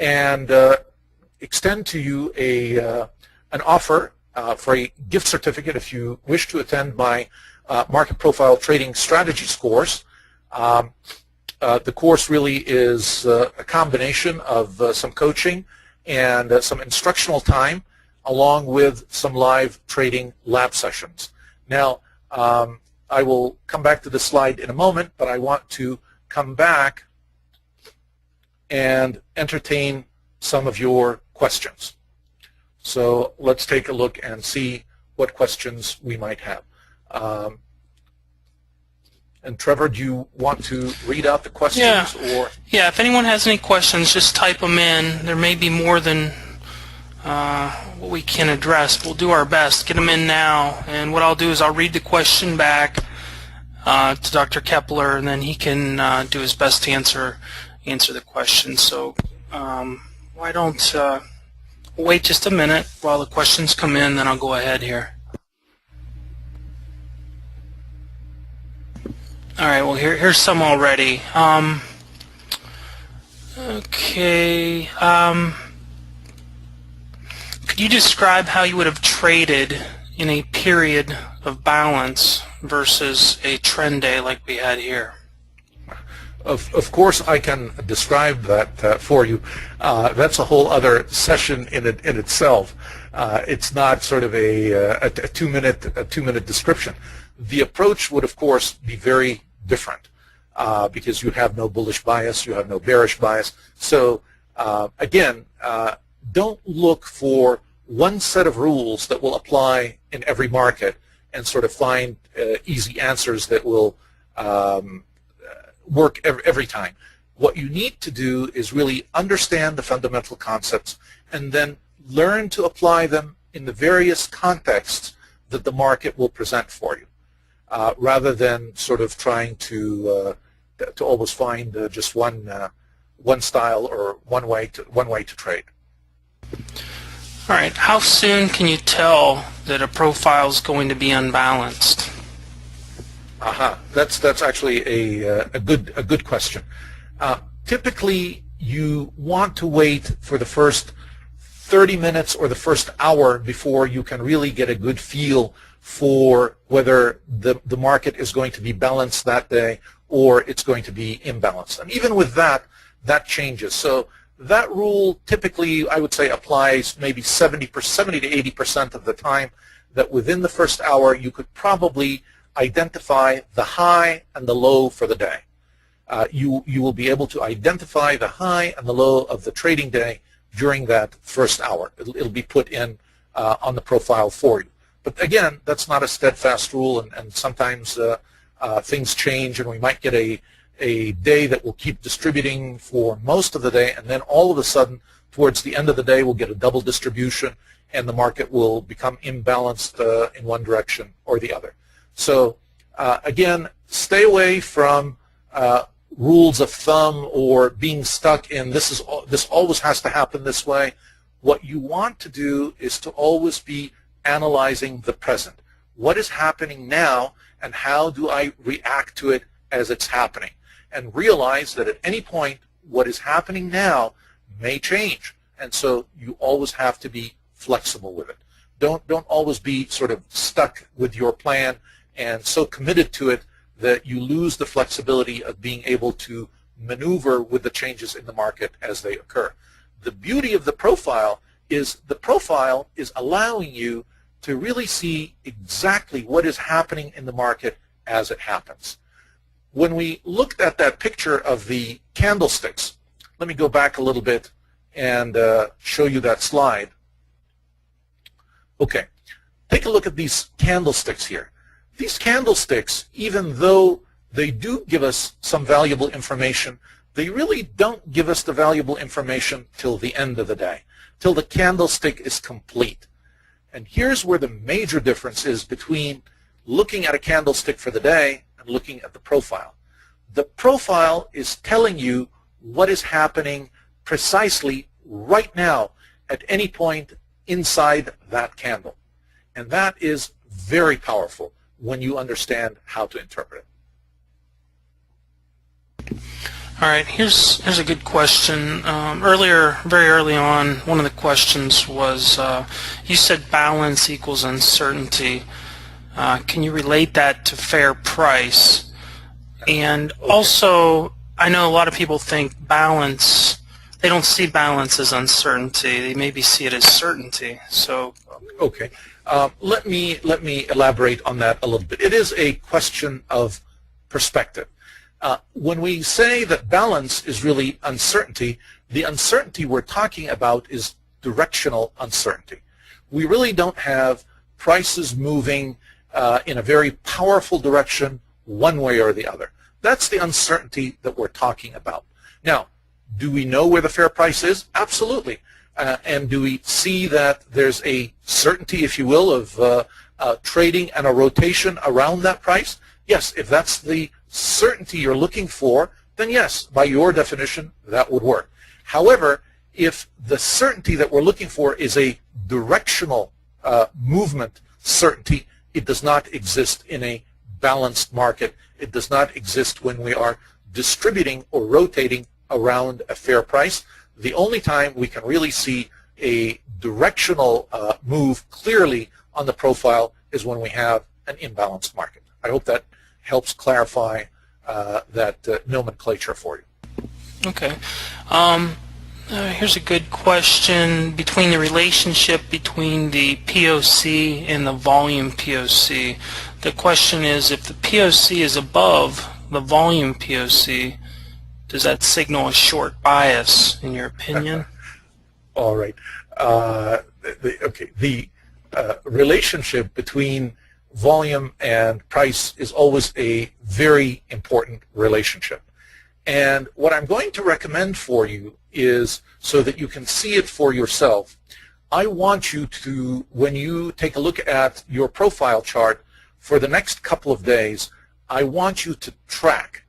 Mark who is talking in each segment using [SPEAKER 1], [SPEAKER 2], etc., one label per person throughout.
[SPEAKER 1] and extend to you an offer for a gift certificate if you wish to attend my Market Profile Trading Strategies course. The course really is a combination of some coaching and some instructional time, along with some live trading lab sessions. Now, I will come back to this slide in a moment, but I want to come back and entertain some of your questions. So let's take a look and see what questions we might have. And Trevor, do you want to read out the questions?
[SPEAKER 2] Yeah, if anyone has any questions, just type them in. There may be more than what we can address. We'll do our best. Get them in now. And what I'll do is I'll read the question back to Dr. Kepler, and then he can do his best to answer the question. So why don't wait just a minute while the questions come in, then I'll go ahead here. All right, well, here's some already. Okay. Could you describe how you would have traded in a period of balance versus a trend day like we had here?
[SPEAKER 1] Of course, I can describe that for you. That's a whole other session in itself. It's not sort of a two-minute description. The approach would, of course, be very different because you have no bullish bias, you have no bearish bias. So again, don't look for one set of rules that will apply in every market and sort of find easy answers that will work every time. What you need to do is really understand the fundamental concepts and then learn to apply them in the various contexts that the market will present for you, rather than sort of trying to always find just one style or one way to trade.
[SPEAKER 2] All right. How soon can you tell that a profile is going to be unbalanced?
[SPEAKER 1] That's actually a good question. Typically, you want to wait for the first 30 minutes or the first hour before you can really get a good feel for whether the market is going to be balanced that day or it's going to be imbalanced. And even with that changes. So that rule typically, I would say, applies maybe 70 to 80% of the time, that within the first hour you could probably identify the high and the low for the day. You will be able to identify the high and the low of the trading day during that first hour. It'll be put in on the profile for you. But again, that's not a steadfast rule, and sometimes things change, and we might get a day that will keep distributing for most of the day, and then all of a sudden, towards the end of the day, we'll get a double distribution, and the market will become imbalanced in one direction or the other. So again, stay away from rules of thumb or being stuck in this always has to happen this way. What you want to do is to always be analyzing the present. What is happening now, and how do I react to it as it's happening? And realize that at any point, what is happening now may change, and so you always have to be flexible with it. Don't always be sort of stuck with your plan and so committed to it that you lose the flexibility of being able to maneuver with the changes in the market as they occur. The beauty of the profile is allowing you to really see exactly what is happening in the market as it happens. When we looked at that picture of the candlesticks, let me go back a little bit and show you that slide. Okay, take a look at these candlesticks here. These candlesticks, even though they do give us some valuable information, they really don't give us the valuable information till the end of the day, till the candlestick is complete. And here's where the major difference is between looking at a candlestick for the day and looking at the profile. The profile is telling you what is happening precisely right now at any point inside that candle. And that is very powerful when you understand how to interpret it.
[SPEAKER 2] All right, here's a good question. Very early on, one of the questions was, you said balance equals uncertainty. Can you relate that to fair price? And also, I know a lot of people think balance, they don't see balance as uncertainty. They maybe see it as certainty. So,
[SPEAKER 1] okay, let me elaborate on that a little bit. It is a question of perspective. When we say that balance is really uncertainty, the uncertainty we're talking about is directional uncertainty. We really don't have prices moving in a very powerful direction one way or the other. That's the uncertainty that we're talking about. Now, do we know where the fair price is? Absolutely. And do we see that there's a certainty, if you will, of trading and a rotation around that price? Yes, if that's the certainty you're looking for, then yes, by your definition, that would work. However, if the certainty that we're looking for is a directional movement certainty, it does not exist in a balanced market. It does not exist when we are distributing or rotating around a fair price. The only time we can really see a directional move clearly on the profile is when we have an imbalanced market. I hope that helps clarify that nomenclature for you.
[SPEAKER 2] Okay. Here's a good question between the relationship between the POC and the volume POC. The question is, if the POC is above the volume POC, does that signal a short bias, in your opinion?
[SPEAKER 1] All right. The relationship between volume and price is always a very important relationship. And what I'm going to recommend for you is, so that you can see it for yourself, I want you to, when you take a look at your profile chart for the next couple of days, I want you to track,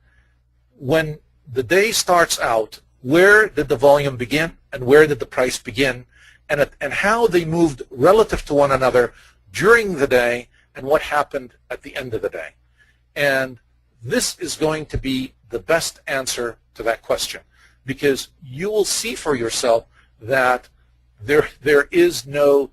[SPEAKER 1] when the day starts out, where did the volume begin and where did the price begin, and how they moved relative to one another during the day and what happened at the end of the day. And this is going to be the best answer to that question, because you will see for yourself that there is no